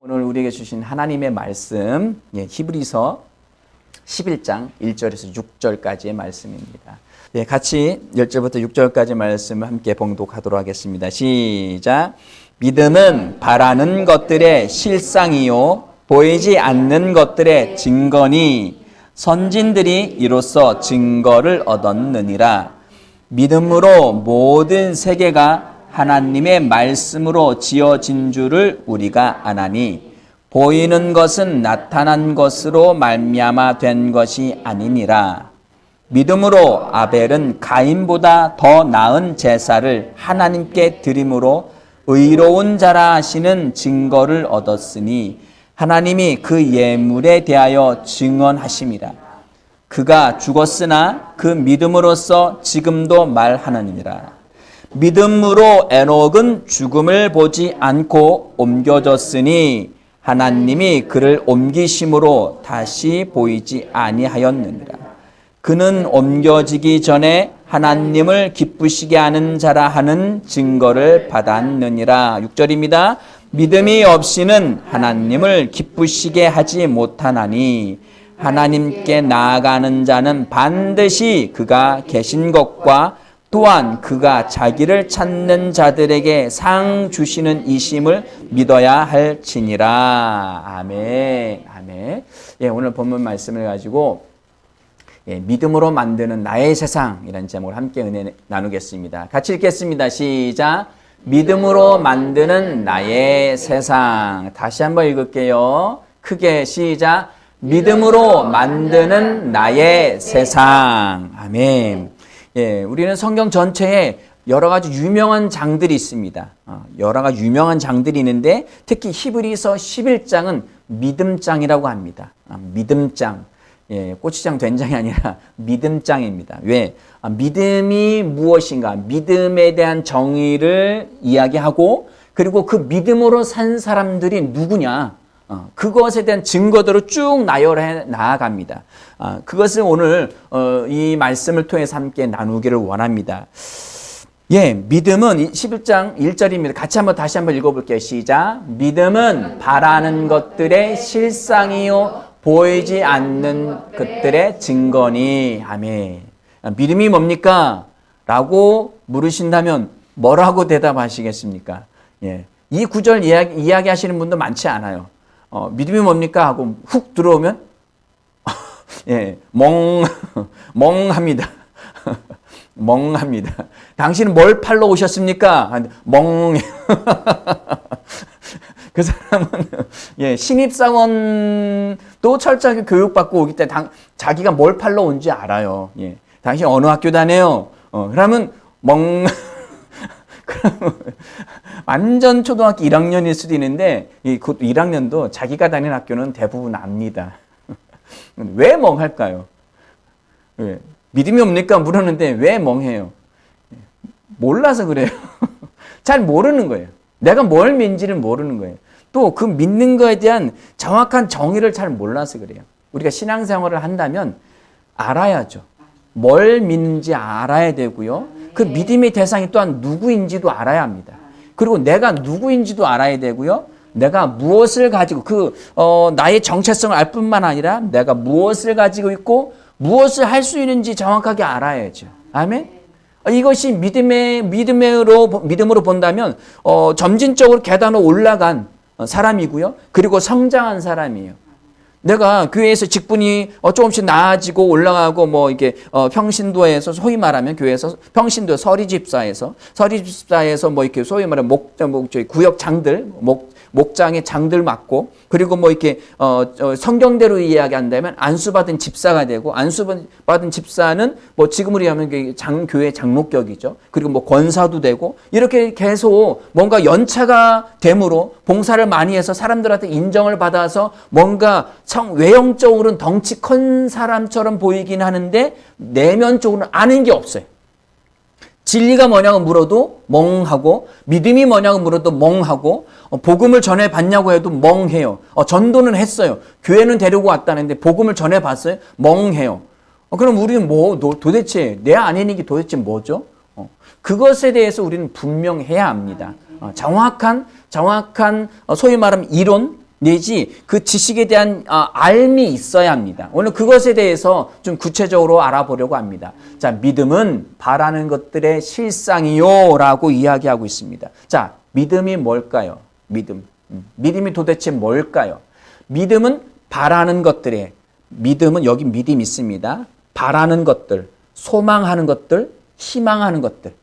오늘 우리에게 주신 하나님의 말씀, 히브리서 11장 1절에서 6절까지의 말씀입니다. 같이 1절부터 6절까지 말씀을 함께 봉독하도록 하겠습니다. 시작. 믿음은 바라는 것들의 실상이요 보이지 않는 것들의 증거니 선진들이 이로써 증거를 얻었느니라. 믿음으로 모든 세계가 하나님의 말씀으로 지어진 줄을 우리가 아나니 보이는 것은 나타난 것으로 말미암아 된 것이 아니니라. 믿음으로 아벨은 가인보다 더 나은 제사를 하나님께 드림으로 의로운 자라 하시는 증거를 얻었으니 하나님이 그 예물에 대하여 증언하심이라. 그가 죽었으나 그 믿음으로써 지금도 말하느니라. 믿음으로 에녹은 죽음을 보지 않고 옮겨졌으니 하나님이 그를 옮기심으로 다시 보이지 아니하였느니라. 그는 옮겨지기 전에 하나님을 기쁘시게 하는 자라 하는 증거를 받았느니라. 6절입니다. 믿음이 없이는 하나님을 기쁘시게 하지 못하나니 하나님께 나아가는 자는 반드시 그가 계신 것과 또한 그가 자기를 찾는 자들에게 상 주시는 이심을 믿어야 할지니라. 아멘. 아멘. 오늘 본문 말씀을 가지고 믿음으로 만드는 나의 세상이라는 제목을 함께 은혜 나누겠습니다. 같이 읽겠습니다. 시작. 믿음으로 만드는 나의 세상. 다시 한번 읽을게요. 크게 시작. 믿음으로 만드는 나의 세상. 아멘. 우리는 성경 전체에 여러 가지 유명한 장들이 있습니다. 여러 가지 유명한 장들이 있는데 특히 히브리서 11장은 믿음장이라고 합니다. 믿음장. 고추장 된장이 아니라 믿음장입니다. 왜? 믿음이 무엇인가? 믿음에 대한 정의를 이야기하고 그리고 그 믿음으로 산 사람들이 누구냐? 그것에 대한 증거들을 쭉 나열해 나아갑니다. 그것을 오늘 이 말씀을 통해서 함께 나누기를 원합니다. 믿음은 11장 1절입니다. 같이 다시 한번 읽어볼게요. 시작. 믿음은 바라는 것들의 실상이요 보이지 않는 것들의 증거니. 아멘. 믿음이 뭡니까? 라고 물으신다면 뭐라고 대답하시겠습니까? 이 구절 이야기하시는 분도 많지 않아요. 믿음이 뭡니까? 하고 훅 들어오면 멍합니다. 멍합니다. 당신은 뭘 팔러 오셨습니까? 그 사람은 신입사원도 철저하게 교육받고 오기 때문에 자기가 뭘 팔러 온지 알아요. 당신 어느 학교 다녀요? 그러면 그러면 완전 초등학교 1학년일 수도 있는데 그 1학년도 자기가 다니는 학교는 대부분 압니다. 왜 멍할까요? 믿음이 옵니까? 물었는데 왜 멍해요? 몰라서 그래요. 잘 모르는 거예요. 내가 뭘 믿는지를 모르는 거예요. 또 그 믿는 거에 대한 정확한 정의를 잘 몰라서 그래요. 우리가 신앙생활을 한다면 알아야죠. 뭘 믿는지 알아야 되고요. 그 믿음의 대상이 또한 누구인지도 알아야 합니다. 그리고 내가 누구인지도 알아야 되고요. 내가 무엇을 가지고 나의 정체성을 알 뿐만 아니라 내가 무엇을 가지고 있고 무엇을 할 수 있는지 정확하게 알아야죠. 아멘. 이것이 믿음으로 본다면 점진적으로 계단으로 올라간 사람이고요. 그리고 성장한 사람이에요. 내가 교회에서 직분이 조금씩 나아지고 올라가고 이게 평신도에서 소위 말하면 교회에서 평신도 서리집사에서 이렇게 소위 말하면 구역장들 목장의 장들 맡고 그리고 이렇게 성경대로 이야기한다면 안수받은 집사가 되고 안수받은 집사는 지금으로 하면 교회 장로격이죠. 그리고 권사도 되고 이렇게 계속 뭔가 연차가 됨으로 봉사를 많이 해서 사람들한테 인정을 받아서 뭔가 외형적으로는 덩치 큰 사람처럼 보이긴 하는데 내면적으로는 아는 게 없어요. 진리가 뭐냐고 물어도 멍하고 믿음이 뭐냐고 물어도 멍하고 복음을 전해봤냐고 해도 멍해요. 전도는 했어요. 교회는 데리고 왔다는데 복음을 전해봤어요? 멍해요. 그럼 우리는 도대체 내 안에 있는 게 도대체 뭐죠? 그것에 대해서 우리는 분명해야 합니다. 정확한 소위 말하면 이론 내지 그 지식에 대한 알미 있어야 합니다. 오늘 그것에 대해서 좀 구체적으로 알아보려고 합니다. 자, 믿음은 바라는 것들의 실상이요 라고 이야기하고 있습니다. 자, 믿음이 뭘까요? 믿음이 도대체 뭘까요? 믿음은 바라는 것들의, 믿음은 여기 믿음이 있습니다. 바라는 것들, 소망하는 것들, 희망하는 것들,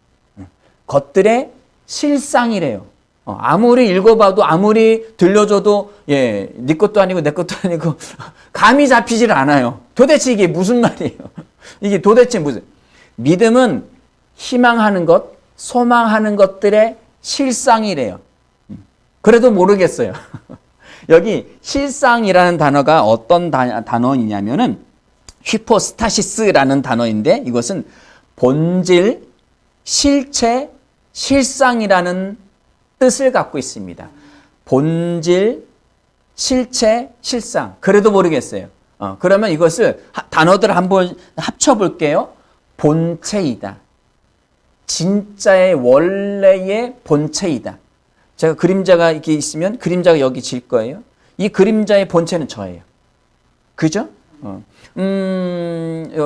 것들의 실상이래요. 아무리 읽어봐도 아무리 들려줘도 네 것도 아니고 내 것도 아니고 감이 잡히질 않아요. 도대체 이게 무슨 말이에요? 이게 도대체 무슨? 믿음은 희망하는 것, 소망하는 것들의 실상이래요. 그래도 모르겠어요. 여기 실상이라는 단어가 어떤 단어이냐면은 휘포스타시스라는 단어인데 이것은 본질, 실체, 실상이라는 뜻을 갖고 있습니다. 본질, 실체, 실상. 그래도 모르겠어요. 그러면 이것을 단어들을 한번 합쳐볼게요. 본체이다. 진짜의 원래의 본체이다. 제가 그림자가 이렇게 있으면 그림자가 여기 질 거예요. 이 그림자의 본체는 저예요. 그죠?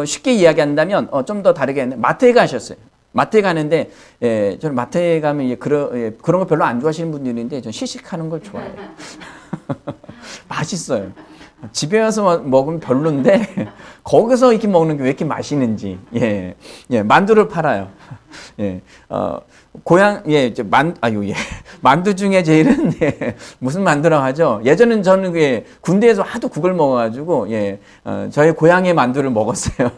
쉽게 이야기한다면 좀 더 다르게 했는데 마트에 가셨어요. 마트에 가는데 저는 마트에 가면 그런 거 별로 안 좋아하시는 분들인데 저는 시식하는 걸 좋아해요. 맛있어요. 집에 와서 먹으면 별론데 거기서 이렇게 먹는 게 왜 이렇게 맛있는지. 만두를 팔아요. 만두 중에 제일은 무슨 만두라고 하죠? 예전엔 저는 군대에서 하도 국을 먹어가지고 저의 고향의 만두를 먹었어요.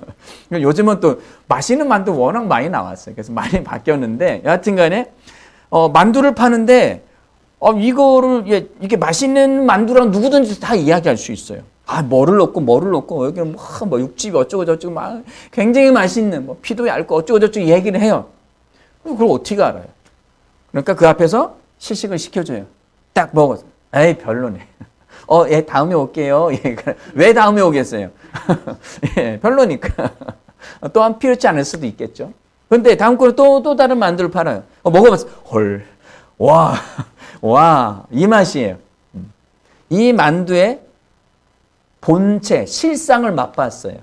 요즘은 또 맛있는 만두 워낙 많이 나왔어요. 그래서 많이 바뀌었는데 여하튼간에 만두를 파는데 이거를 이게 맛있는 만두랑 누구든지 다 이야기할 수 있어요. 뭐를 넣고 여기는 뭐 육즙이 어쩌고 저쩌고 막 굉장히 맛있는 피도 얇고 어쩌고 저쩌고 얘기를 해요. 그걸 어떻게 알아요? 그러니까 그 앞에서 시식을 시켜줘요. 딱 먹어서 에이 별로네. 다음에 올게요. 왜 다음에 오겠어요? 별로니까. 또한 필요치 않을 수도 있겠죠. 근데 다음 거는 또 다른 만두를 팔아요. 먹어봤어. 헐. 와, 이 맛이에요. 이 만두의 본체, 실상을 맛봤어요.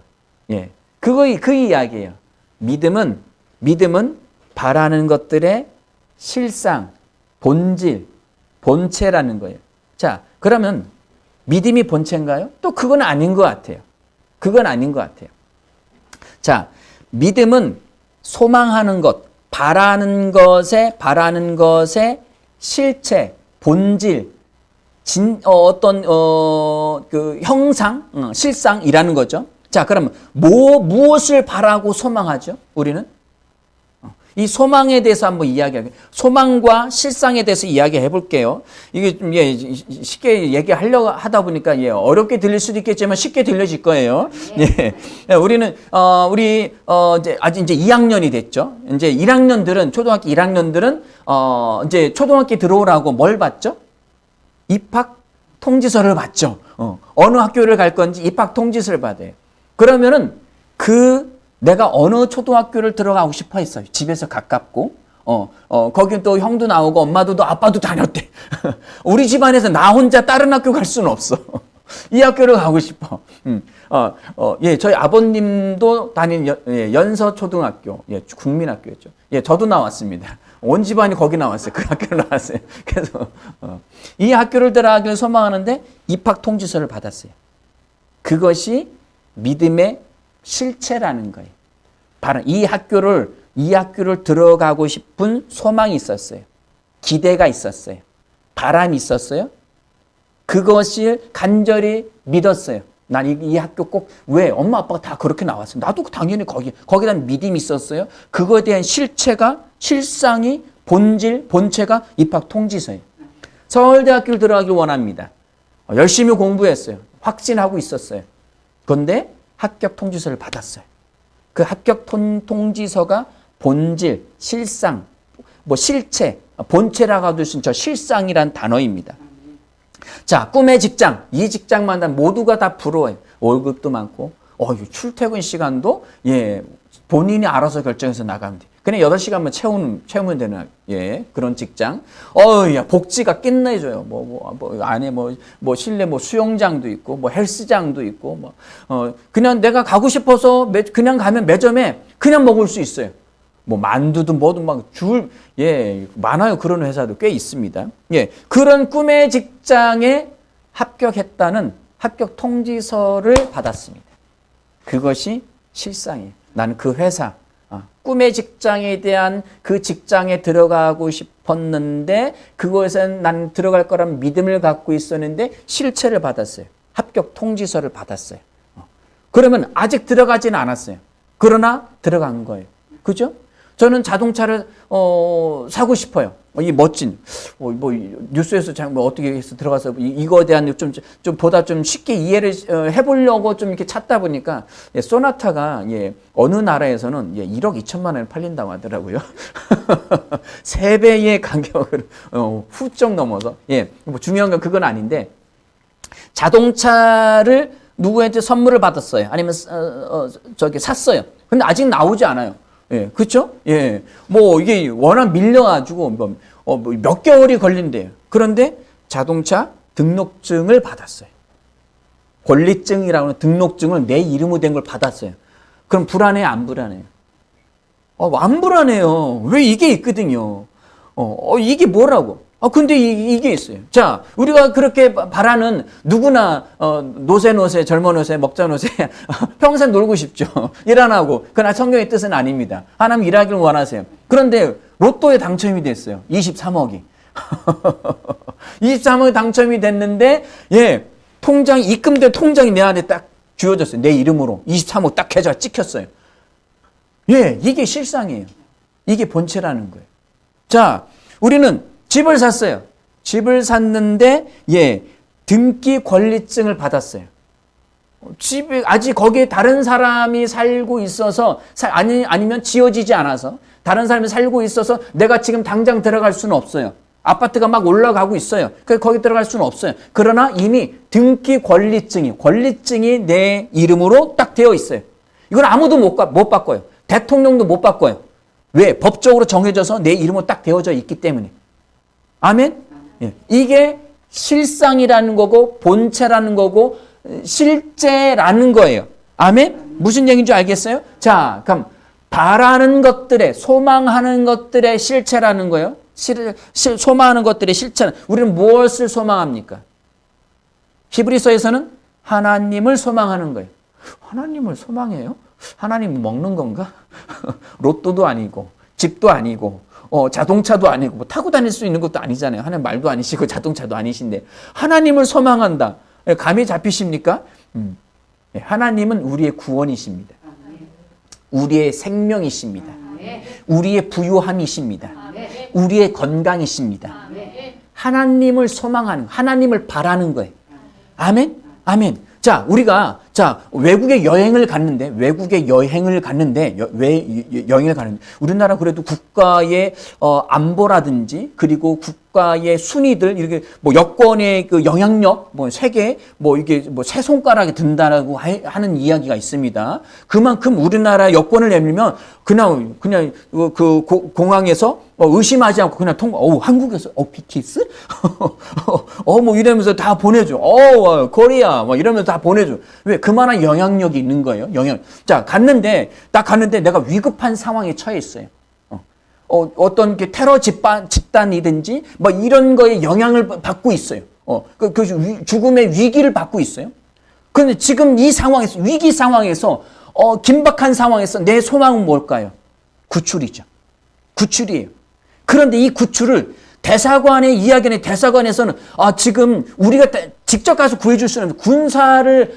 그 이야기예요. 믿음은 바라는 것들의 실상, 본질, 본체라는 거예요. 자, 그러면 믿음이 본체인가요? 또 그건 아닌 것 같아요. 자, 믿음은 소망하는 것, 바라는 것의 실체, 본질, 그 형상, 실상이라는 거죠. 자, 그러면 무엇을 바라고 소망하죠? 우리는? 이 소망에 대해서 한번 이야기할게요. 소망과 실상에 대해서 이야기해 볼게요. 이게 좀 쉽게 얘기하려고 하다 보니까 어렵게 들릴 수도 있겠지만 쉽게 들려질 거예요. 우리는 이제 2학년이 됐죠. 이제 1학년들은 초등학교 1학년들은 이제 초등학교 들어오라고 뭘 받죠? 입학 통지서를 받죠. 어느 학교를 갈 건지 입학 통지서를 받아요. 그러면은 내가 어느 초등학교를 들어가고 싶어 했어요. 집에서 가깝고, 거긴 또 형도 나오고 엄마도 아빠도 다녔대. 우리 집안에서 나 혼자 다른 학교 갈 수는 없어. 이 학교를 가고 싶어. 저희 아버님도 다닌 연서초등학교, 국민학교였죠. 저도 나왔습니다. 온 집안이 거기 나왔어요. 그 학교를 나왔어요. 그래서, 이 학교를 들어가기를 소망하는데 입학 통지서를 받았어요. 그것이 믿음의 실체라는 거예요. 바로 이 학교를 들어가고 싶은 소망이 있었어요. 기대가 있었어요. 바람이 있었어요. 그것을 간절히 믿었어요. 난 이 학교 꼭, 왜? 엄마, 아빠가 다 그렇게 나왔어요. 나도 당연히 거기에 대한 믿음이 있었어요. 그거에 대한 실상이, 본체가 입학 통지서예요. 서울대학교를 들어가길 원합니다. 열심히 공부했어요. 확신하고 있었어요. 그런데 합격 통지서를 받았어요. 그 합격 통지서가 본질, 실상, 실체, 본체라고 하듯이 저 실상이란 단어입니다. 자, 꿈의 직장, 이 직장만 모두가 다 부러워요. 월급도 많고, 출퇴근 시간도 본인이 알아서 결정해서 나가면 돼. 그냥 8시간만 채우면 되는, 예, 그런 직장. 야, 복지가 끝내줘요. 안에 실내 수영장도 있고, 헬스장도 있고, 그냥 내가 가고 싶어서 그냥 가면 매점에 그냥 먹을 수 있어요. 만두든 뭐든 예, 많아요. 그런 회사도 꽤 있습니다. 예, 그런 꿈의 직장에 합격했다는 합격 통지서를 받았습니다. 그것이 실상이에요. 나는 그 회사, 꿈의 직장에 대한 그 직장에 들어가고 싶었는데 그것은 난 들어갈 거란 믿음을 갖고 있었는데 실체를 받았어요. 합격 통지서를 받았어요. 그러면 아직 들어가지는 않았어요. 그러나 들어간 거예요. 그죠? 저는 자동차를 사고 싶어요. 이 멋진 뉴스에서 어떻게 해서 들어가서 이거에 대한 좀 보다 좀 쉽게 이해를 해보려고 좀 이렇게 찾다 보니까 소나타가 어느 나라에서는 1억 2천만 원에 팔린다고 하더라고요. 3배의 가격을 훌쩍 넘어서 중요한 건 그건 아닌데 자동차를 누구한테 선물을 받았어요. 아니면 샀어요. 근데 아직 나오지 않아요. 예, 그렇죠? 예, 이게 워낙 밀려가지고 몇 개월이 걸린대요. 그런데 자동차 등록증을 받았어요. 권리증이라고 하는 등록증을 내 이름으로 된 걸 받았어요. 그럼 불안해요, 안 불안해요? 안 불안해요. 왜 이게 있거든요. 이게 뭐라고? 근데 이게 있어요. 자, 우리가 그렇게 바라는 누구나, 노세, 젊은 노세, 먹자 노세, 평생 놀고 싶죠. 일 안 하고. 그러나 성경의 뜻은 아닙니다. 하나님 일하기를 원하세요. 그런데 로또에 당첨이 됐어요. 23억이. 23억이 당첨이 됐는데, 입금된 통장이 내 안에 딱 쥐어졌어요. 내 이름으로. 23억 딱 계좌가 찍혔어요. 이게 실상이에요. 이게 본체라는 거예요. 자, 우리는 집을 샀어요. 집을 샀는데, 등기 권리증을 받았어요. 집이 아직 거기에 다른 사람이 살고 있어서, 아니면 지어지지 않아서, 다른 사람이 살고 있어서 내가 지금 당장 들어갈 수는 없어요. 아파트가 막 올라가고 있어요. 그래서 거기 들어갈 수는 없어요. 그러나 이미 등기 권리증이 내 이름으로 딱 되어 있어요. 이건 아무도 못 바꿔요. 대통령도 못 바꿔요. 왜? 법적으로 정해져서 내 이름으로 딱 되어져 있기 때문에. 아멘? 이게 실상이라는 거고 본체라는 거고 실제라는 거예요. 아멘? 무슨 얘기인지 알겠어요? 자, 그럼 바라는 것들의 소망하는 것들의 실체라는 거예요. 소망하는 것들의 실체는 우리는 무엇을 소망합니까? 히브리서에서는 하나님을 소망하는 거예요. 하나님을 소망해요? 하나님 먹는 건가? 로또도 아니고 집도 아니고 자동차도 아니고 타고 다닐 수 있는 것도 아니잖아요. 하나님 말도 아니시고 자동차도 아니신데 하나님을 소망한다. 감이 잡히십니까? 하나님은 우리의 구원이십니다. 우리의 생명이십니다. 우리의 부유함이십니다. 우리의 건강이십니다. 하나님을 소망하는, 하나님을 바라는 거예요. 아멘? 아멘. 자, 우리가 외국에 여행을 갔는데 우리나라 그래도 국가의 안보라든지 그리고 국가의 순위들 이렇게 여권의 그 영향력 세계 이게 세 손가락에 든다라고 하는 이야기가 있습니다. 그만큼 우리나라 여권을 내밀면 그냥 그 공항에서 의심하지 않고 그냥 한국에서 BTS 이러면서 다 보내줘. 코리아 이러면서 다 보내줘. 왜? 그만한 영향력이 있는 거예요. 딱 갔는데 내가 위급한 상황에 처해 있어요. 어떤 테러 집단이든지 이런 거에 영향을 받고 있어요. 죽음의 위기를 받고 있어요. 그런데 지금 이 상황에서, 위기 상황에서, 긴박한 상황에서 내 소망은 뭘까요? 구출이죠. 구출이에요. 그런데 이 구출을 대사관의 이야기는 대사관에서는 지금 우리가 직접 가서 구해줄 수는 군사력,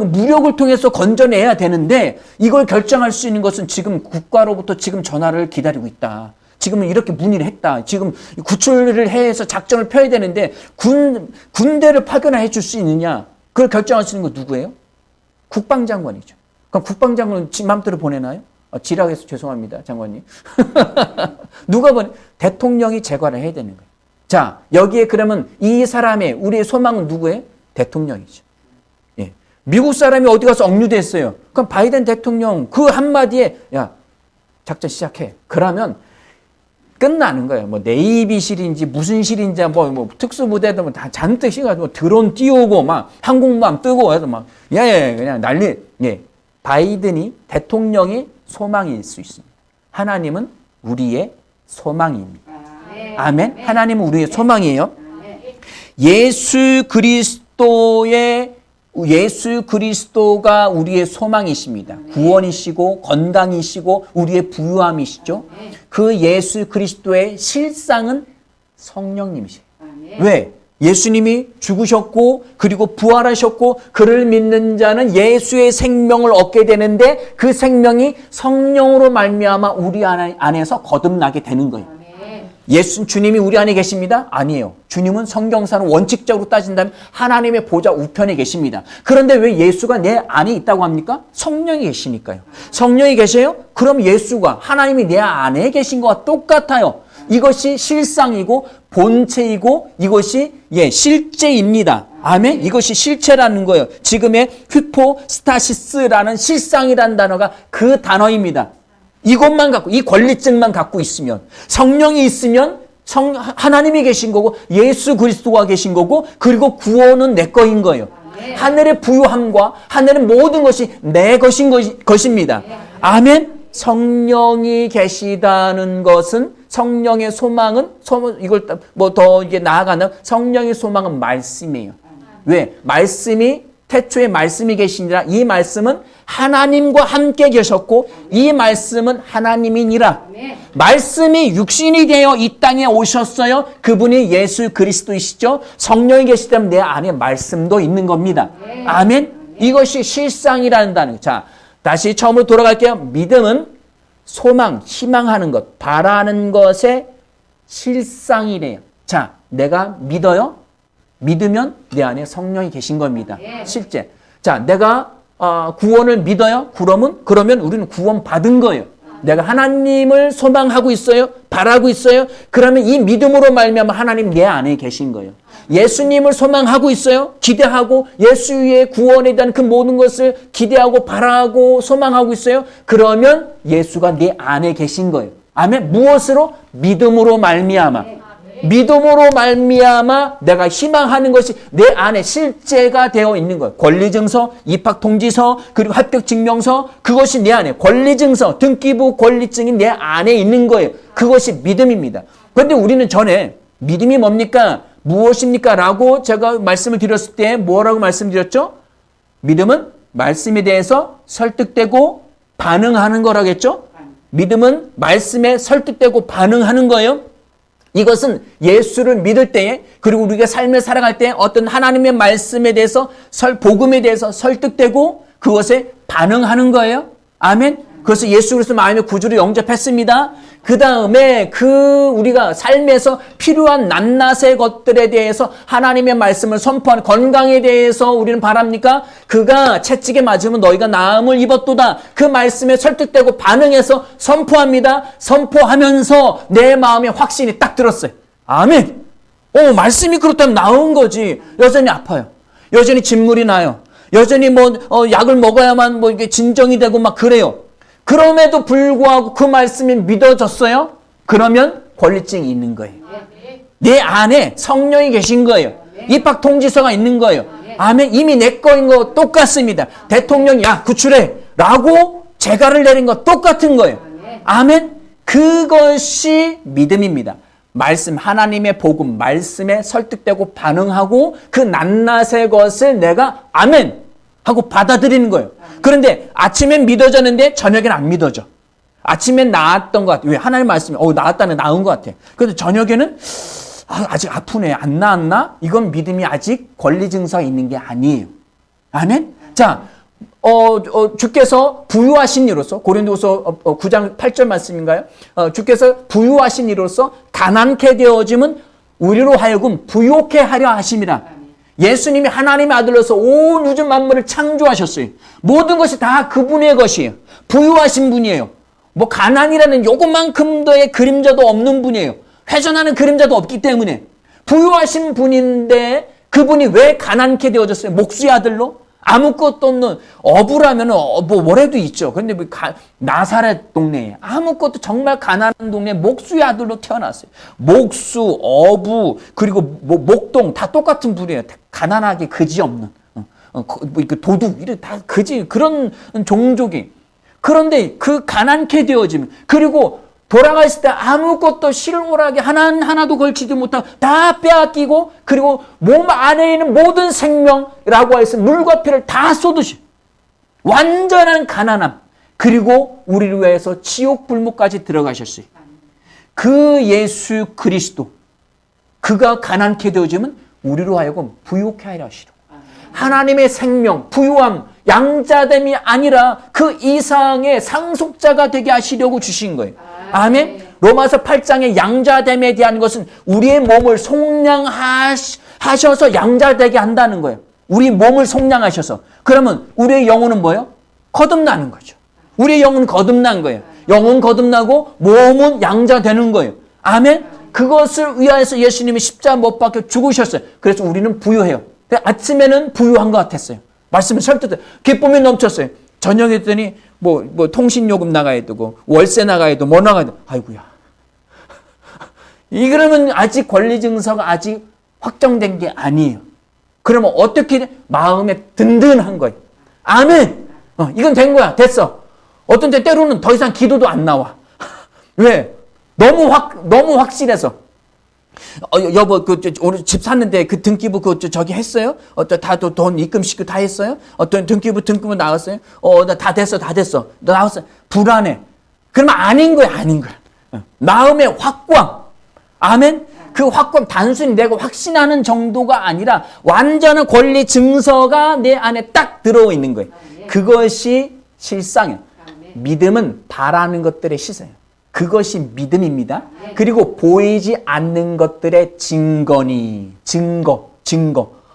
무력을 통해서 건져내야 되는데 이걸 결정할 수 있는 것은 지금 국가로부터 지금 전화를 기다리고 있다. 지금은 이렇게 문의를 했다. 지금 구출을 해서 작전을 펴야 되는데 군대를 파견해 줄 수 있느냐? 그걸 결정할 수 있는 건 누구예요? 국방장관이죠. 그럼 국방장관은 지 맘대로 보내나요? 지략해서 죄송합니다, 장관님. 누가 대통령이 재관을 해야 되는 거예요. 자, 여기에 그러면 이 사람의 우리의 소망은 누구예요? 대통령이죠. 미국 사람이 어디 가서 억류됐어요. 그럼 바이든 대통령 그 한마디에 작전 시작해. 그러면 끝나는 거예요. 뭐 네이비실인지 무슨 실인지 뭐 특수부대도 뭐 다 잔뜩 시가지고 드론 띄우고 막 항공모함 뜨고 해서 막 그냥 난리. 바이든이 대통령의 소망일 수 있습니다. 하나님은 우리의 소망입니다. 아멘. 하나님은 우리의 소망이에요. 예수 그리스도가 우리의 소망이십니다. 구원이시고 건강이시고 우리의 부유함이시죠. 그 예수 그리스도의 실상은 성령님이세요. 왜? 예수님이 죽으셨고 그리고 부활하셨고 그를 믿는 자는 예수의 생명을 얻게 되는데 그 생명이 성령으로 말미암아 우리 안에서 거듭나게 되는 거예요. 주님이 우리 안에 계십니다? 아니에요. 주님은 성경사는 원칙적으로 따진다면 하나님의 보좌 우편에 계십니다. 그런데 왜 예수가 내 안에 있다고 합니까? 성령이 계시니까요. 성령이 계세요? 그럼 예수가 하나님이 내 안에 계신 것과 똑같아요. 이것이 실상이고 본체이고 이것이 실제입니다. 아멘. 이것이 실체라는 거예요. 지금의 휴포스타시스라는 실상이라는 단어가 그 단어입니다. 이것만 갖고 이 권리증만 갖고 있으면 성령이 있으면 하나님이 계신 거고 예수 그리스도가 계신 거고 그리고 구원은 내 거인 거예요. 하늘의 부유함과 하늘의 모든 것이 내 것인 것입니다. 아멘. 성령이 계시다는 것은 성령의 소망은 이걸 뭐 더 이게 나아가는 성령의 소망은 말씀이에요. 왜? 말씀이 태초에 말씀이 계시니라. 이 말씀은 하나님과 함께 계셨고 이 말씀은 하나님이니라. 말씀이 육신이 되어 이 땅에 오셨어요. 그분이 예수 그리스도이시죠. 성령이 계시다면 내 안에 말씀도 있는 겁니다. 아멘. 이것이 실상이라는 단어. 자, 다시 처음으로 돌아갈게요. 믿음은 소망, 희망하는 것, 바라는 것의 실상이래요. 자, 내가 믿어요? 믿으면 내 안에 성령이 계신 겁니다. 실제. 자, 내가 구원을 믿어요? 그러면 우리는 구원 받은 거예요. 내가 하나님을 소망하고 있어요? 바라고 있어요? 그러면 이 믿음으로 말미암아 하나님 내 안에 계신 거예요. 예수님을 소망하고 있어요? 기대하고 예수의 구원에 대한 그 모든 것을 기대하고 바라고 소망하고 있어요? 그러면 예수가 내 안에 계신 거예요. 아멘. 무엇으로? 믿음으로 말미암아. 믿음으로 말미암아 내가 희망하는 것이 내 안에 실제가 되어 있는 거예요. 권리증서, 입학통지서, 그리고 합격증명서, 그것이 내 안에 권리증서, 등기부 권리증이 내 안에 있는 거예요. 그것이 믿음입니다. 그런데 우리는 전에 믿음이 뭡니까? 무엇입니까? 라고 제가 말씀을 드렸을 때 뭐라고 말씀드렸죠? 믿음은 말씀에 대해서 설득되고 반응하는 거라겠죠? 믿음은 말씀에 설득되고 반응하는 거예요. 이것은 예수를 믿을 때에 그리고 우리가 삶을 살아갈 때 어떤 하나님의 말씀에 대해서 복음에 대해서 설득되고 그것에 반응하는 거예요. 아멘. 그래서 예수 그리스도 마음의 구주를 영접했습니다. 그 다음에 우리가 삶에서 필요한 낱낱의 것들에 대해서 하나님의 말씀을 선포하는 건강에 대해서 우리는 바랍니까? 그가 채찍에 맞으면 너희가 나음을 입었도다. 그 말씀에 설득되고 반응해서 선포합니다. 선포하면서 내 마음에 확신이 딱 들었어요. 아멘. 말씀이 그렇다면 나은 거지. 여전히 아파요. 여전히 진물이 나요. 여전히 약을 먹어야만 이게 진정이 되고 막 그래요. 그럼에도 불구하고 그 말씀이 믿어졌어요? 그러면 권리증이 있는 거예요. 내 안에 성령이 계신 거예요. 입학통지서가 있는 거예요. 아멘. 이미 내 거인 거 똑같습니다. 대통령이 구출해 라고 재가를 내린 거 똑같은 거예요. 아멘. 그것이 믿음입니다. 말씀, 하나님의 복음, 말씀에 설득되고 반응하고 그 낱낱의 것을 내가 아멘 하고 받아들이는 거예요. 그런데 아침엔 믿어졌는데 저녁엔 안 믿어져. 아침엔 나았던 것 같아. 왜? 하나님 말씀이 나았다네, 나은 것 같아. 그런데 저녁에는 아직 아프네, 안 나았나? 이건 믿음이 아직 권리증서가 있는 게 아니에요. 아멘? 자, 주께서 부유하신 이로써 고린도서 9장 8절 말씀인가요? 주께서 부유하신 이로써 가난케 되어짐은 우리로 하여금 부욕해 하려 하심이라. 예수님이 하나님의 아들로서 온 우주 만물을 창조하셨어요. 모든 것이 다 그분의 것이에요. 부유하신 분이에요. 가난이라는 요것만큼도의 그림자도 없는 분이에요. 회전하는 그림자도 없기 때문에 부유하신 분인데 그분이 왜 가난케 되어졌어요? 목수의 아들로? 아무것도 없는 어부라면 뭐래도 있죠. 그런데 나사렛 동네에 아무것도 정말 가난한 동네에 목수의 아들로 태어났어요. 목수, 어부, 그리고 목동 다 똑같은 부류예요. 가난하게 그지없는 도둑 이런 다 그지 그런 종족이. 그런데 그 가난케 되어지면 그리고 돌아가 있을 때 아무것도 실오라게 하나도 걸치지 못하고 다 빼앗기고 그리고 몸 안에 있는 모든 생명이라고 해서 물과 피를 다 쏟으시 완전한 가난함 그리고 우리를 위해서 지옥 불못까지 들어가셨어요. 그 예수 그리스도 그가 가난케 되어지면 우리로 하여금 부유케 하려 하시려. 하나님의 생명, 부유함, 양자됨이 아니라 그 이상의 상속자가 되게 하시려고 주신 거예요. 아멘. 로마서 8장의 양자됨에 대한 것은 우리의 몸을 속량하셔서 양자되게 한다는 거예요. 우리 몸을 속량하셔서. 그러면 우리의 영혼은 뭐예요? 거듭나는 거죠. 우리의 영혼은 거듭난 거예요. 영혼 거듭나고 몸은 양자되는 거예요. 아멘. 그것을 위하여서 예수님이 십자가 못 박혀 죽으셨어요. 그래서 우리는 부유해요. 아침에는 부유한 것 같았어요. 말씀을 설득해 기쁨이 넘쳤어요. 저녁에 했더니 뭐 통신요금 나가야 되고 월세 나가야 되고 뭐 나가야 되고 아이고야. 이러면 아직 권리 증서가 아직 확정된 게 아니에요. 그러면 어떻게 마음에 든든한 거예요. 아멘. 이건 된 거야. 됐어. 어떤 때 때로는 더 이상 기도도 안 나와. 왜? 너무 확실해서. 여보, 오늘 집 샀는데 그 등기부 저기 했어요? 다 돈 입금시키고 다 했어요? 어떤 등기부 나왔어요? 다 됐어. 너 나왔어. 불안해. 그러면 아닌 거야. 마음의 확고함. 아멘? 그 확고함, 단순히 내가 확신하는 정도가 아니라 완전한 권리 증서가 내 안에 딱 들어있는 있는 거예요. 그것이 실상이에요. 믿음은 바라는 것들의 시세예요. 그것이 믿음입니다. 그리고 보이지 않는 것들의 증거.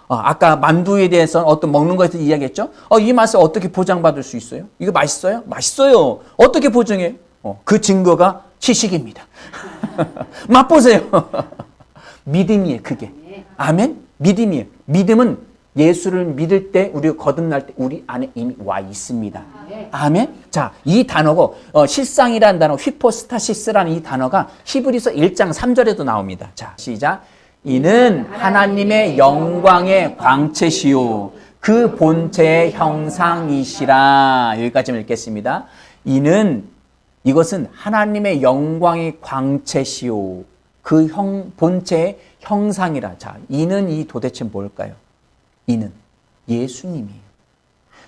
아까 만두에 대해서 어떤 먹는 것에서 이야기했죠. 이 맛을 어떻게 보장받을 수 있어요? 이거 맛있어요? 맛있어요. 어떻게 보증해요? 그 증거가 지식입니다. 맛보세요. 믿음이에요, 그게. 아멘? 믿음이에요. 믿음은 예수를 믿을 때, 우리가 거듭날 때 우리 안에 이미 와 있습니다. 아멘? 자, 이 단어가 실상이라는 단어, 휘포스타시스라는 이 단어가 히브리서 1장 3절에도 나옵니다. 자, 시작. 이는 하나님의 영광의 광채시요 그 본체의 형상이시라. 여기까지 읽겠습니다. 이것은 하나님의 영광의 광채시요 그 본체의 형상이라. 자, 이 도대체 뭘까요? 이는 예수님이에요.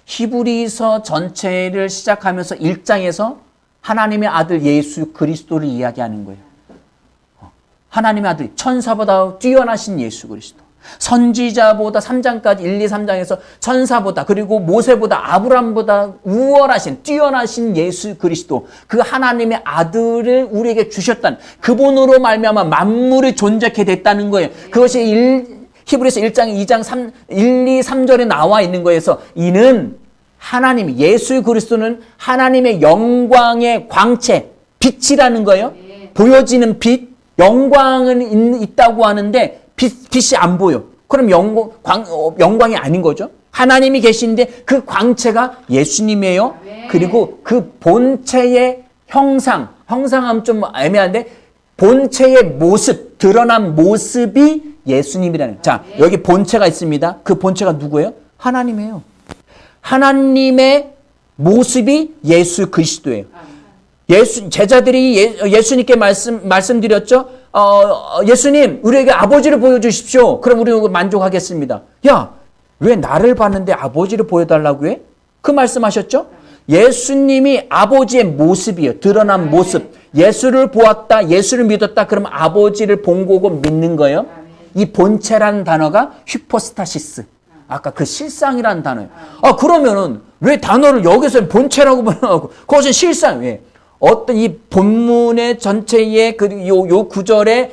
히브리서 전체를 시작하면서 1장에서 하나님의 아들 예수 그리스도를 이야기하는 거예요. 하나님의 아들, 천사보다 뛰어나신 예수 그리스도. 선지자보다 3장까지 1, 2, 3장에서 천사보다 그리고 모세보다 아브람보다 우월하신 뛰어나신 예수 그리스도, 그 하나님의 아들을 우리에게 주셨다는 그분으로 말미암아 만물이 존재케 됐다는 거예요. 그것이 히브리서 1장, 2장, 1, 2, 3절에 나와 있는 거에서 이는 하나님, 예수 그리스도는 하나님의 영광의 광채, 빛이라는 거예요. 보여지는 빛, 영광은 있다고 하는데 빛이 안 보여. 그럼 영광이 아닌 거죠. 하나님이 계신데 그 광채가 예수님이에요. 그리고 그 본체의 형상하면 좀 애매한데 본체의 모습, 드러난 모습이 예수님이라는 거예요. 자, 여기 본체가 있습니다. 그 본체가 누구예요? 하나님이에요. 하나님의 모습이 예수 그리스도예요. 제자들이 예수님께 말씀드렸죠. 예수님, 우리에게 아버지를 보여주십시오. 그럼 우리는 만족하겠습니다. 야, 왜 나를 봤는데 아버지를 보여달라고 해? 그 말씀하셨죠? 예수님이 아버지의 모습이에요. 드러난 모습. 예수를 보았다, 예수를 믿었다, 그러면 아버지를 본 거고 믿는 거예요. 이 본체라는 단어가 휘포스타시스. 아까 그 실상이라는 단어예요. 그러면은 왜 단어를 여기서 본체라고 번역하고 그것은 실상, 왜? 어떤 이 본문의 전체의 요 구절의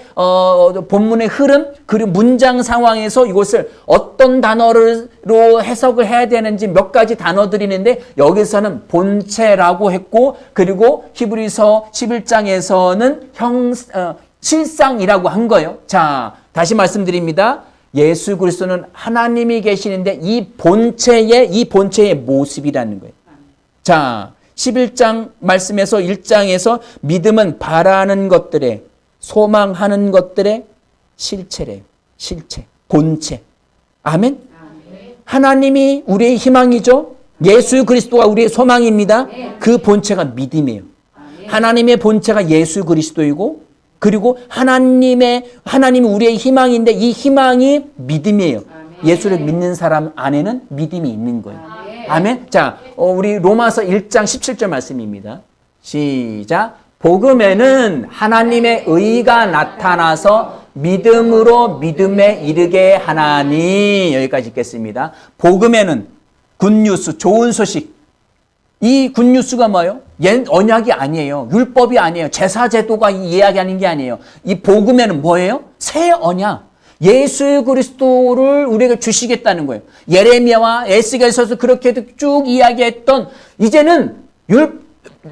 본문의 흐름 그리고 문장 상황에서 이것을 어떤 단어로 해석을 해야 되는지 몇 가지 단어들이 있는데 여기서는 본체라고 했고 그리고 히브리서 11장에서는 실상이라고 한 거예요. 자, 다시 말씀드립니다. 예수 그리스도는 하나님이 계시는데 이 본체의 모습이라는 거예요. 자, 11장 말씀에서 1장에서 믿음은 바라는 것들의, 소망하는 것들의 실체래요. 실체, 본체. 아멘? 하나님이 우리의 희망이죠. 예수 그리스도가 우리의 소망입니다. 그 본체가 믿음이에요. 하나님의 본체가 예수 그리스도이고, 그리고 하나님이 우리의 희망인데 이 희망이 믿음이에요. 예수를 믿는 사람 안에는 믿음이 있는 거예요. 아멘. 자, 우리 로마서 1장 17절 말씀입니다. 시작. 복음에는 하나님의 의가 나타나서 믿음으로 믿음에 이르게 하나니. 여기까지 읽겠습니다. 복음에는 굿뉴스, 좋은 소식. 이 굿뉴스가 뭐예요? 옛 언약이 아니에요. 율법이 아니에요. 제사제도가 이야기하는 게 아니에요. 이 복음에는 뭐예요? 새 언약. 예수 그리스도를 우리에게 주시겠다는 거예요. 예레미야와 에스겔서에서 그렇게 쭉 이야기했던, 이제는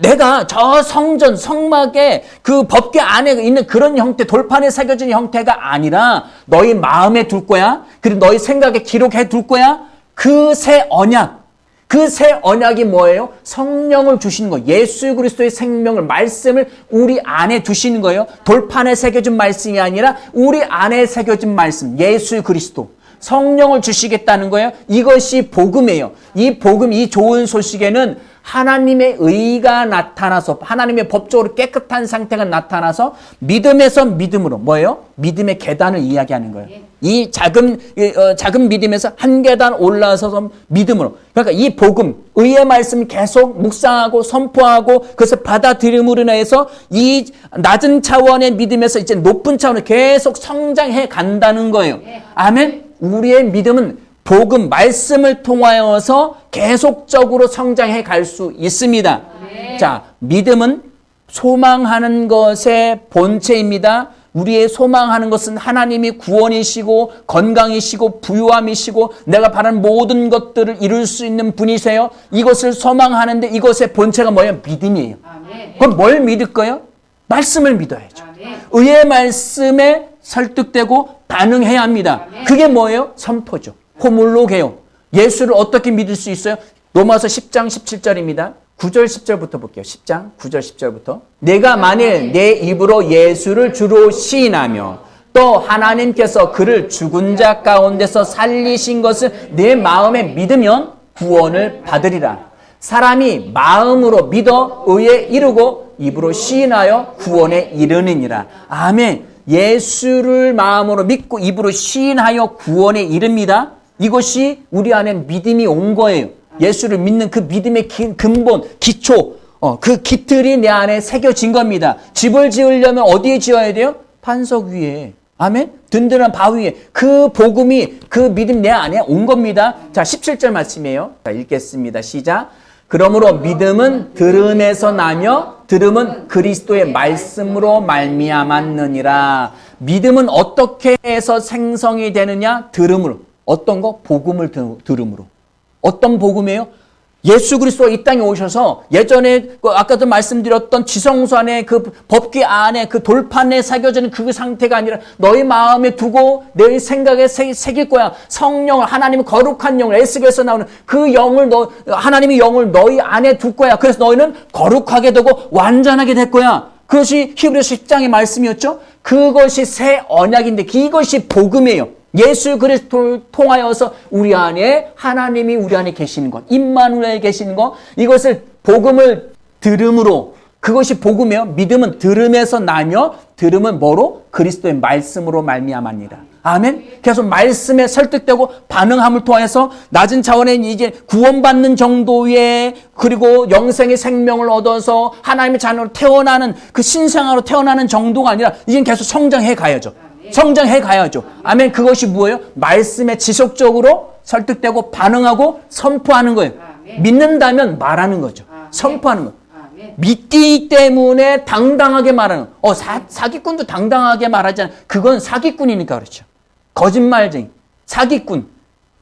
내가 저 성전, 성막에 그 법궤 안에 있는 그런 형태, 돌판에 새겨진 형태가 아니라 너희 마음에 둘 거야. 그리고 너희 생각에 기록해 둘 거야. 그 새 언약. 그 새 언약이 뭐예요? 성령을 주시는 거예요. 예수 그리스도의 생명을, 말씀을 우리 안에 두시는 거예요. 돌판에 새겨진 말씀이 아니라 우리 안에 새겨진 말씀, 예수 그리스도. 성령을 주시겠다는 거예요. 이것이 복음이에요. 이 복음, 이 좋은 소식에는 하나님의 의가 나타나서, 하나님의 법적으로 깨끗한 상태가 나타나서 믿음에서 믿음으로, 뭐예요? 믿음의 계단을 이야기하는 거예요. 이 작은 믿음에서 한 계단 올라서서 믿음으로. 그러니까 이 복음, 의의 말씀을 계속 묵상하고 선포하고 그것을 받아들임으로 인해서 이 낮은 차원의 믿음에서 이제 높은 차원을 계속 성장해 간다는 거예요. 아멘? 우리의 믿음은 복음, 말씀을 통하여서 계속적으로 성장해 갈 수 있습니다. 자, 믿음은 소망하는 것의 본체입니다. 우리의 소망하는 것은 하나님이 구원이시고 건강이시고 부유함이시고 내가 바라는 모든 것들을 이룰 수 있는 분이세요. 이것을 소망하는데 이것의 본체가 뭐예요? 믿음이에요. 그럼 뭘 믿을 거예요? 말씀을 믿어야죠. 의의 말씀에 설득되고 반응해야 합니다. 그게 뭐예요? 선포죠. 호물로게요. 예수를 어떻게 믿을 수 있어요? 로마서 10장 17절입니다. 9절 10절부터 볼게요. 10장 9절 10절부터. 내가 만일 내 입으로 예수를 주로 시인하며 또 하나님께서 그를 죽은 자 가운데서 살리신 것을 내 마음에 믿으면 구원을 받으리라. 사람이 마음으로 믿어 의에 이르고 입으로 시인하여 구원에 이르느니라. 아멘. 예수를 마음으로 믿고 입으로 시인하여 구원에 이릅니다. 이것이 우리 안에 믿음이 온 거예요. 예수를 믿는 그 믿음의 근본, 기초, 그 깃들이 내 안에 새겨진 겁니다. 집을 지으려면 어디에 지어야 돼요? 반석 위에. 아멘? 든든한 바위에. 그 복음이, 그 믿음 내 안에 온 겁니다. 자, 17절 말씀이에요. 자, 읽겠습니다. 시작. 그러므로 믿음은 들음에서 나며 들음은 그리스도의 말씀으로 말미암았느니라. 믿음은 어떻게 해서 생성이 되느냐? 들음으로. 어떤 거? 복음을 들음으로. 어떤 복음이에요? 예수 그리스도가 이 땅에 오셔서 예전에 아까도 말씀드렸던 지성소 안에 그 법궤 안에 그 돌판에 새겨지는 그 상태가 아니라 너희 마음에 두고 너희 생각에 새길 거야. 성령을, 하나님의 거룩한 영을, 에스겔에서 나오는 그 영을 하나님의 영을 너희 안에 둘 거야. 그래서 너희는 거룩하게 되고 완전하게 될 거야. 그것이 히브리서 10장의 말씀이었죠. 그것이 새 언약인데 이것이 복음이에요. 예수 그리스도를 통하여서 우리 안에 하나님이 우리 안에 계시는 것, 임마누엘에 계시는 것, 이것을 복음을 들음으로, 그것이 복음이에요. 믿음은 들음에서 나며 들음은 뭐로? 그리스도의 말씀으로 말미암았니라. 아멘. 계속 말씀에 설득되고 반응함을 통해서 낮은 차원의 이제 구원받는 정도의, 그리고 영생의 생명을 얻어서 하나님의 자녀로 태어나는 그 신생아로 태어나는 정도가 아니라 이젠 계속 성장해 가야죠. 성장해 가야죠. 아멘. 그것이 뭐예요? 말씀에 지속적으로 설득되고 반응하고 선포하는 거예요. 믿는다면 말하는 거죠. 선포하는 거예요. 믿기 때문에 당당하게 말하는 거예요. 사기꾼도 당당하게 말하잖아요. 그건 사기꾼이니까 그렇죠. 거짓말쟁이, 사기꾼.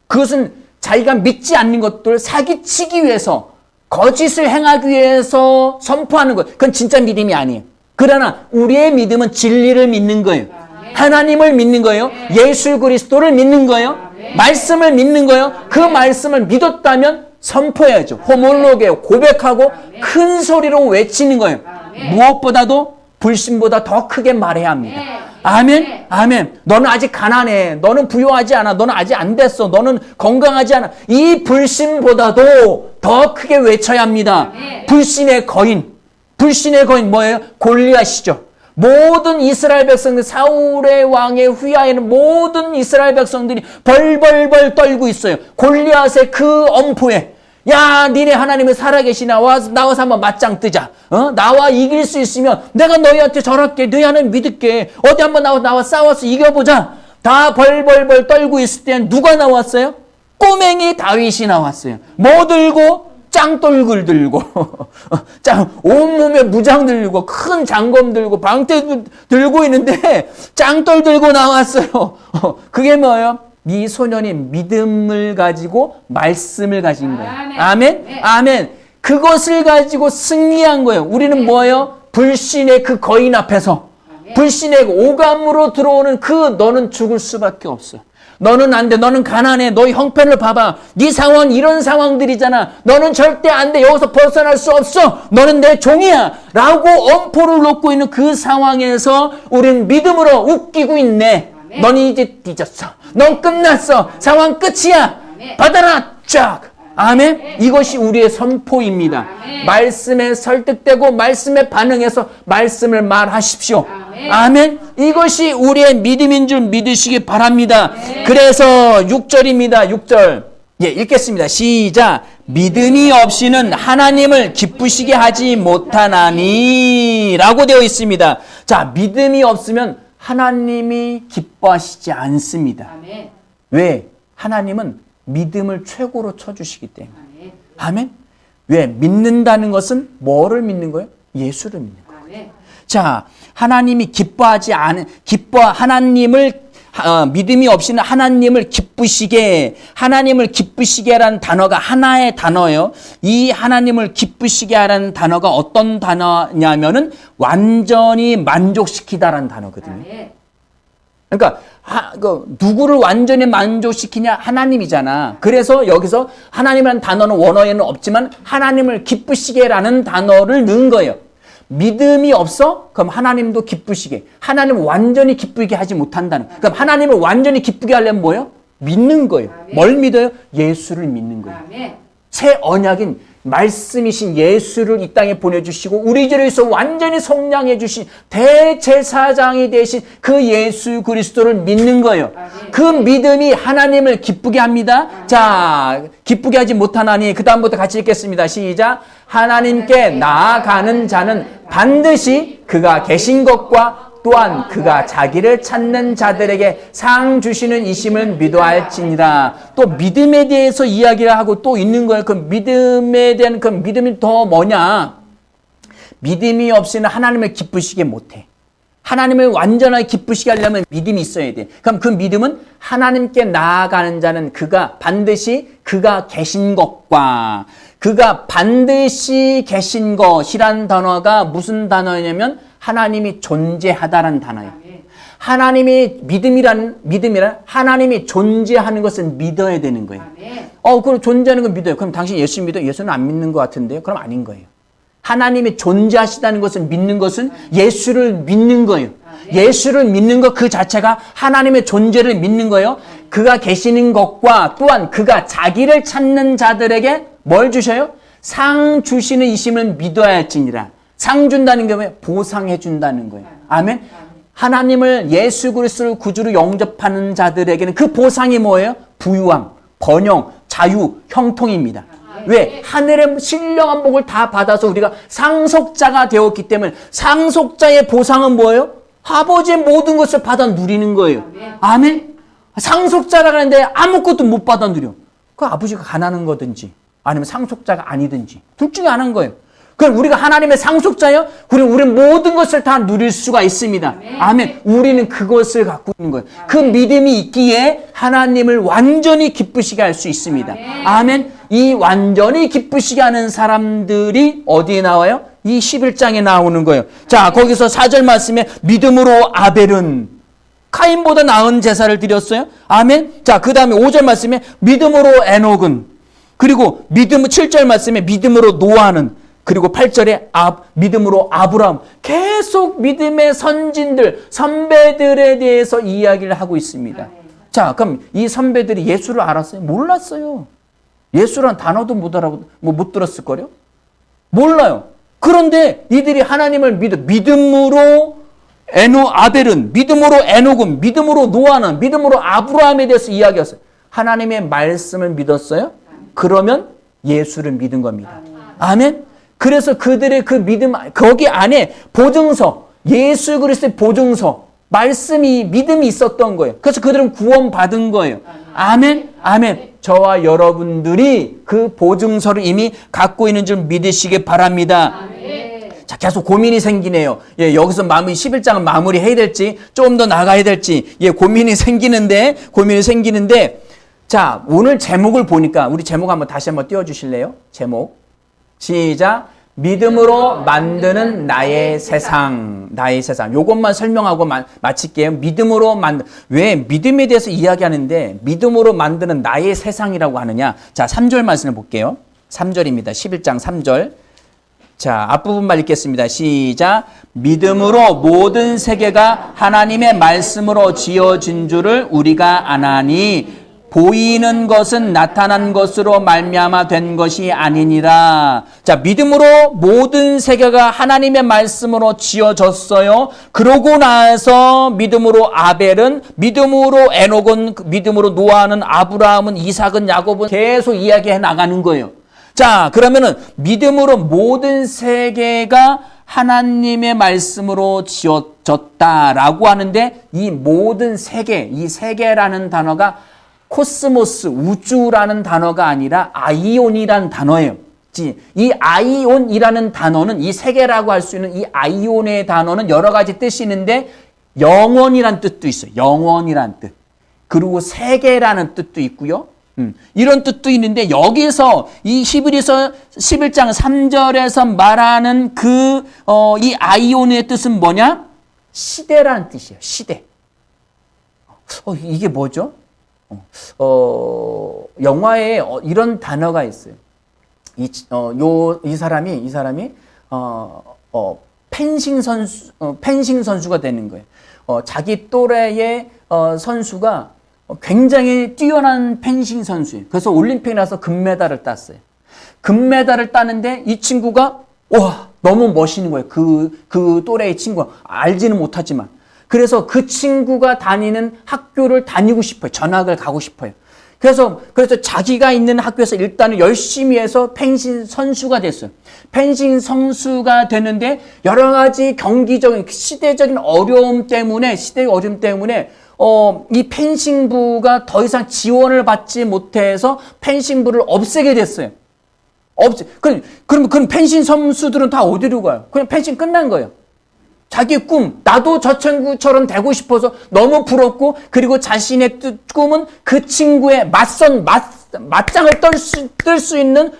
그것은 자기가 믿지 않는 것들을 사기치기 위해서, 거짓을 행하기 위해서 선포하는 거예요. 그건 진짜 믿음이 아니에요. 그러나 우리의 믿음은 진리를 믿는 거예요. 하나님을 믿는 거예요. 예수 그리스도를 믿는 거예요. 말씀을 믿는 거예요. 그 말씀을 믿었다면 선포해야죠. 호몰로게요. 고백하고 큰 소리로 외치는 거예요. 무엇보다도 불신보다 더 크게 말해야 합니다. 아멘? 아멘. 너는 아직 가난해. 너는 부유하지 않아. 너는 아직 안 됐어. 너는 건강하지 않아. 이 불신보다도 더 크게 외쳐야 합니다. 불신의 거인. 불신의 거인 뭐예요? 골리앗이죠. 모든 이스라엘 백성들, 사울의 왕의 휘하에는 모든 이스라엘 백성들이 벌벌벌 떨고 있어요. 골리앗의 그 엄포에 야, 니네 하나님이 살아계시나? 나와서 한번 맞짱 뜨자. 나와 이길 수 있으면 내가 너희한테 절할게. 너희 하나님 믿을게. 어디 한번 나와 싸워서 이겨보자. 다 벌벌벌 떨고 있을 때 누가 나왔어요? 꼬맹이 다윗이 나왔어요. 뭐 들고? 짱돌글 들고 온몸에 무장 들고 큰 장검 들고 방패 들고 있는데 짱돌 들고 나왔어요. 그게 뭐예요? 이 소년이 믿음을 가지고 말씀을 가진 거예요. 아멘? 아멘. 그것을 가지고 승리한 거예요. 우리는 뭐예요? 불신의 그 거인 앞에서 불신의 오감으로 들어오는 그 너는 죽을 수밖에 없어. 너는 안 돼. 너는 가난해. 너희 형편을 봐봐. 네 상황 이런 상황들이잖아. 너는 절대 안 돼. 여기서 벗어날 수 없어. 너는 내 종이야. 라고 엄포를 놓고 있는 그 상황에서 우리는 믿음으로 웃기고 있네. 넌 이제 뒤졌어. 넌 끝났어. 상황 끝이야. 받아라. 쫙. 아멘. 이것이 우리의 선포입니다. 말씀에 설득되고 말씀에 반응해서 말씀을 말하십시오. 아멘. 이것이 우리의 믿음인 줄 믿으시기 바랍니다. 그래서 6절입니다. 6절. 예, 읽겠습니다. 시작. 믿음이 없이는 하나님을 기쁘시게 하지 못하나니 라고 되어 있습니다. 자, 믿음이 없으면 하나님이 기뻐하시지 않습니다. 왜? 하나님은 믿음을 최고로 쳐주시기 때문에. 아멘. 왜? 믿는다는 것은 뭐를 믿는 거예요? 예수를 믿는 거예요. 자, 하나님이 믿음이 없이는 하나님을 기쁘시게라는 단어가 하나의 단어예요. 이 하나님을 기쁘시게 하라는 단어가 어떤 단어냐면은 완전히 만족시키다라는 단어거든요. 그러니까 누구를 완전히 만족시키냐? 하나님이잖아. 그래서 여기서 하나님이라는 단어는 원어에는 없지만 하나님을 기쁘시게라는 단어를 넣은 거예요. 믿음이 없어? 그럼 하나님도 기쁘시게. 하나님을 완전히 기쁘게 하지 못한다는. 그럼 하나님을 완전히 기쁘게 하려면 뭐예요? 믿는 거예요. 뭘 믿어요? 예수를 믿는 거예요. 새 언약인 말씀이신 예수를 이 땅에 보내주시고 우리 죄를 위해서 완전히 속량해 주신 대제사장이 되신 그 예수 그리스도를 믿는 거예요. 그 믿음이 하나님을 기쁘게 합니다. 자, 기쁘게 하지 못하나니 그 다음부터 같이 읽겠습니다. 시작. 하나님께 나아가는 자는 반드시 그가 계신 것과 또한 그가 자기를 찾는 자들에게 상 주시는 이심을 믿어할지니라. 또 믿음에 대해서 이야기를 하고 또 있는 거예요. 그 믿음에 대한 그 믿음이 더 뭐냐? 믿음이 없이는 하나님을 기쁘시게 못해. 하나님을 완전하게 기쁘시게 하려면 믿음이 있어야 돼. 그럼 그 믿음은 하나님께 나아가는 자는 그가 반드시 그가 계신 것과 그가 반드시 계신 것이란 단어가 무슨 단어냐면 하나님이 존재하다라는 단어예요. 하나님이 믿음이란 하나님이 존재하는 것을 믿어야 되는 거예요. 그럼 존재하는 걸 믿어요. 그럼 당신 예수 믿어요? 예수는 안 믿는 것 같은데요? 그럼 아닌 거예요. 하나님이 존재하시다는 것을 믿는 것은 예수를 믿는 거예요. 예수를 믿는 것 그 자체가 하나님의 존재를 믿는 거예요. 그가 계시는 것과 또한 그가 자기를 찾는 자들에게 뭘 주셔요? 상 주시는 이심을 믿어야 할지니라. 상 준다는 게 뭐예요? 보상해 준다는 거예요. 아멘. 하나님을 예수 그리스도를 구주로 영접하는 자들에게는 그 보상이 뭐예요? 부유함, 번영, 자유, 형통입니다. 왜? 하늘의 신령한 복을 다 받아서 우리가 상속자가 되었기 때문에 상속자의 보상은 뭐예요? 아버지의 모든 것을 받아 누리는 거예요. 아멘. 상속자라고 하는데 아무것도 못 받아 누려. 그 아버지가 가난한 거든지 아니면 상속자가 아니든지 둘 중에 하나인 거예요. 그럼 우리가 하나님의 상속자예요? 우리는 모든 것을 다 누릴 수가 있습니다. 아멘. 우리는 그것을 갖고 있는 거예요. 그 믿음이 있기에 하나님을 완전히 기쁘시게 할 수 있습니다. 아멘. 이 완전히 기쁘시게 하는 사람들이 어디에 나와요? 이 11장에 나오는 거예요. 자, 거기서 4절 말씀에 믿음으로 아벨은 카인보다 나은 제사를 드렸어요. 아멘. 자, 그 다음에 5절 말씀에 믿음으로 에녹은, 그리고 7절 말씀에 믿음으로 노아는, 그리고 8절에 믿음으로 아브라함. 계속 믿음의 선진들, 선배들에 대해서 이야기를 하고 있습니다. 자, 그럼 이 선배들이 예수를 알았어요? 몰랐어요. 예수란 단어도 못 들었을 거요? 몰라요. 그런데 이들이 하나님을 믿음으로 아벨은, 믿음으로 에녹은, 믿음으로 노아는, 믿음으로 아브라함에 대해서 이야기했어요. 하나님의 말씀을 믿었어요? 그러면 예수를 믿은 겁니다. 아멘? 그래서 그들의 그 믿음, 거기 안에 보증서, 예수 그리스도의 보증서, 믿음이 있었던 거예요. 그래서 그들은 구원받은 거예요. 아멘? 아멘. 저와 여러분들이 그 보증서를 이미 갖고 있는 줄 믿으시기 바랍니다. 자, 계속 고민이 생기네요. 예, 여기서 11장을 마무리해야 될지, 좀 더 나가야 될지, 고민이 생기는데, 자, 오늘 제목을 보니까, 우리 제목 다시 한번 띄워주실래요? 제목. 시작. 믿음으로 만드는 나의 세상. 요것만 설명하고 마칠게요. 왜 믿음에 대해서 이야기하는데 믿음으로 만드는 나의 세상이라고 하느냐? 자, 3절 말씀을 볼게요. 3절입니다. 11장 3절. 자, 앞부분만 읽겠습니다. 시작. 믿음으로 모든 세계가 하나님의 말씀으로 지어진 줄을 우리가 아나니 보이는 것은 나타난 것으로 말미암아 된 것이 아니니라. 자, 믿음으로 모든 세계가 하나님의 말씀으로 지어졌어요. 그러고 나서 믿음으로 아벨은, 믿음으로 에녹은, 믿음으로 노아는, 아브라함은, 이삭은, 야곱은 계속 이야기해 나가는 거예요. 자, 그러면은 믿음으로 모든 세계가 하나님의 말씀으로 지어졌다라고 하는데, 이 모든 세계, 이 세계라는 단어가 코스모스, 우주라는 단어가 아니라 아이온이라는 단어예요. 이 아이온이라는 단어는, 이 세계라고 할 수 있는 이 아이온의 단어는 여러 가지 뜻이 있는데 영원이란 뜻도 있어요. 영원이란 뜻. 그리고 세계라는 뜻도 있고요. 이런 뜻도 있는데 여기서 이 히브리서 11장 3절에서 말하는 이 아이온의 뜻은 뭐냐? 시대라는 뜻이에요. 시대. 이게 뭐죠? 영화에 이런 단어가 있어요. 이 사람이 펜싱 선수가 되는 거예요. 자기 또래의 선수가 굉장히 뛰어난 펜싱 선수예요. 그래서 올림픽에 나서 금메달을 땄어요. 금메달을 따는데 이 친구가 너무 멋있는 거예요. 그 또래의 친구가 알지는 못하지만. 그래서 그 친구가 다니는 학교를 다니고 싶어요. 전학을 가고 싶어요. 그래서 자기가 있는 학교에서 일단은 열심히 해서 펜싱 선수가 됐어요. 펜싱 선수가 되는데 여러 가지 경기적인, 시대적인 어려움 때문에 이 펜싱부가 더 지원을 받지 못해서 펜싱부를 없애게 됐어요. 그럼 펜싱 선수들은 다 어디로 가요? 그냥 펜싱 끝난 거예요. 자기 꿈, 나도 저 친구처럼 되고 싶어서 너무 부럽고, 그리고 자신의 꿈은 그 친구의 맞짱을 뜰 수 있는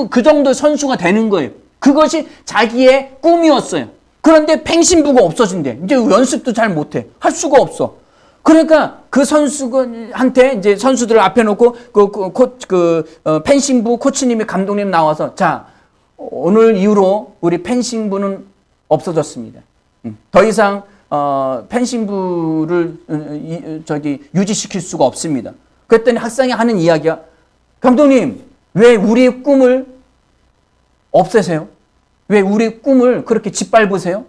그 정도 선수가 되는 거예요. 그것이 자기의 꿈이었어요. 그런데 펜싱부가 없어진대. 이제 연습도 잘 못해. 할 수가 없어. 그러니까 그 선수한테 이제 선수들을 앞에 놓고 펜싱부 코치님이, 감독님 나와서, 자, 오늘 이후로 우리 펜싱부는 없어졌습니다. 더 이상 펜싱부를 유지시킬 수가 없습니다. 그랬더니 학생이 하는 이야기가, 감독님, 왜 우리의 꿈을 없애세요? 왜 우리의 꿈을 그렇게 짓밟으세요?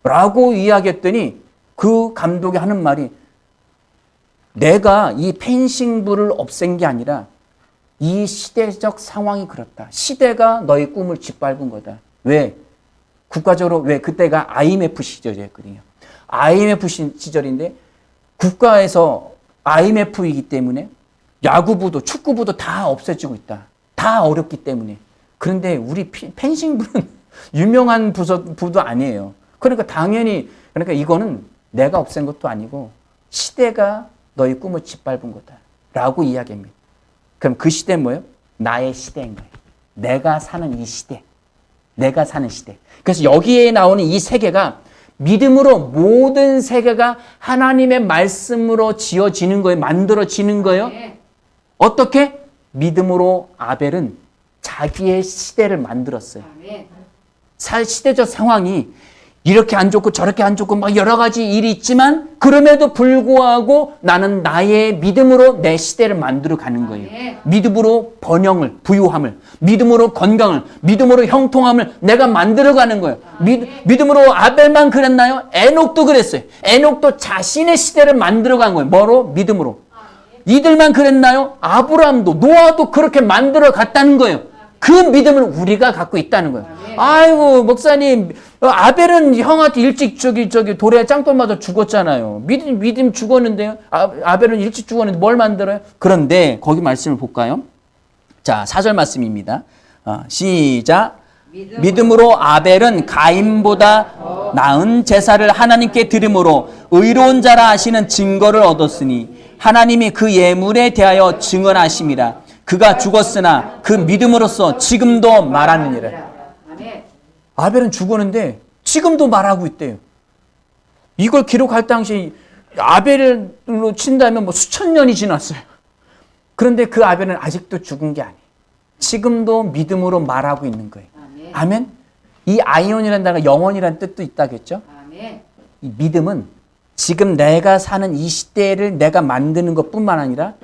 라고 이야기했더니 그 감독이 하는 말이, 내가 이 펜싱부를 없앤 게 아니라 이 시대적 상황이 그렇다. 시대가 너의 꿈을 짓밟은 거다. 왜? 국가적으로, 그때가 IMF 시절이었거든요. IMF 시절인데 국가에서 IMF이기 때문에 야구부도 축구부도 다 없어지고 있다. 다 어렵기 때문에. 그런데 우리 펜싱부는 유명한 부도 아니에요. 그러니까 이거는 내가 없앤 것도 아니고 시대가 너의 꿈을 짓밟은 거다. 라고 이야기합니다. 그럼 그 시대는 뭐예요? 나의 시대인 거예요. 내가 사는 이 시대. 내가 사는 시대. 그래서 여기에 나오는 이 세계가 믿음으로 모든 세계가 하나님의 말씀으로 지어지는 거예요. 만들어지는 거예요. 어떻게? 믿음으로 아벨은 자기의 시대를 만들었어요. 시대적 상황이 이렇게 안 좋고 저렇게 안 좋고 막 여러 가지 일이 있지만 그럼에도 불구하고 나는 나의 믿음으로 내 시대를 만들어 가는 거예요. 믿음으로 번영을, 부유함을, 믿음으로 건강을, 믿음으로 형통함을 내가 만들어 가는 거예요. 믿음으로 아벨만 그랬나요? 에녹도 그랬어요. 에녹도 자신의 시대를 만들어 간 거예요. 뭐로? 믿음으로. 이들만 그랬나요? 아브라함도, 노아도 그렇게 만들어 갔다는 거예요. 그 믿음을 우리가 갖고 있다는 거예요. 아이고, 목사님, 아벨은 형한테 일찍 돌에 짱돌 맞아 죽었잖아요. 믿음 죽었는데요. 아벨은 일찍 죽었는데 뭘 만들어요? 그런데 거기 말씀을 볼까요? 자, 4절 말씀입니다. 시작. 믿음으로 아벨은 가인보다 나은 제사를 하나님께 드림으로 의로운 자라 하시는 증거를 얻었으니 하나님이 그 예물에 대하여 증언하심이라. 그가 죽었으나 그 믿음으로써 지금도 말하느니라. 아벨은 죽었는데 지금도 말하고 있대요. 이걸 기록할 당시 아벨로 친다면 뭐 수천 년이 지났어요. 그런데 그 아벨은 아직도 죽은 게 아니에요. 지금도 믿음으로 말하고 있는 거예요. 아멘. 이 아이온이라는 단어가 영원이라는 뜻도 있다겠죠. 이 믿음은 지금 내가 사는 이 시대를 내가 만드는 것뿐만 아니라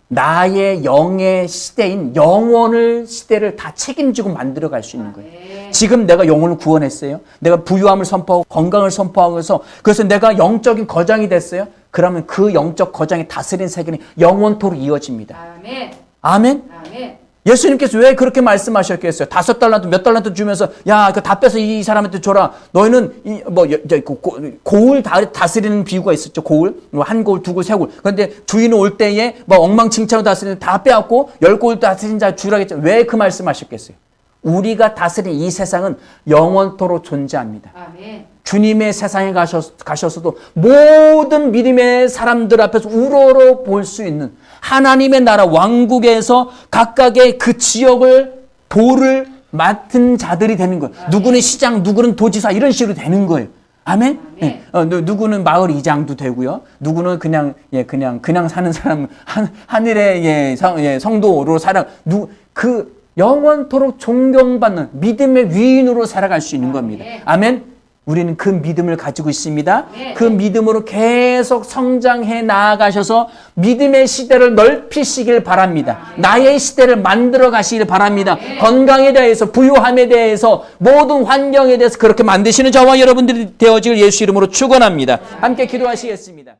나의 영의 시대인 영원을 시대를 다 책임지고 만들어갈 수 있는 거예요. 지금 내가 영혼을 구원했어요. 내가 부유함을 선포하고 건강을 선포하고 해서 그래서 내가 영적인 거장이 됐어요. 그러면 그 영적 거장이 다스리는 세계는 영원토록 이어집니다. 아멘. 아멘. 아멘. 예수님께서 왜 그렇게 말씀하셨겠어요? 5달란트 몇 달란트 주면서 야, 그 다 빼서 이 사람한테 줘라. 너희는 고을 다스리는 비유가 있었죠. 고을 한 고을, 두 고을, 세 고을. 그런데 주인은 올 때에 뭐 엉망진창으로 다스리는 다 빼앗고 10고을 다스린 자 주라겠죠. 왜 그 말씀하셨겠어요? 우리가 다스린 이 세상은 영원토록 존재합니다. 아멘. 주님의 세상에 가셔서도 모든 믿음의 사람들 앞에서 우러러 볼 수 있는 하나님의 나라 왕국에서 각각의 그 지역을 도를 맡은 자들이 되는 거예요. 아멘. 누구는 시장, 누구는 도지사 이런 식으로 되는 거예요. 아멘? 네. 누구는 마을 이장도 되고요. 누구는 그냥 사는 사람, 하늘의 성도로 살아. 그 영원토록 존경받는 믿음의 위인으로 살아갈 수 있는 겁니다. 아멘? 우리는 그 믿음을 가지고 있습니다. 그 믿음으로 계속 성장해 나아가셔서 믿음의 시대를 넓히시길 바랍니다. 나의 시대를 만들어 가시길 바랍니다. 건강에 대해서, 부유함에 대해서, 모든 환경에 대해서 그렇게 만드시는 저와 여러분들이 되어질 예수 이름으로 축원합니다. 함께 기도하시겠습니다.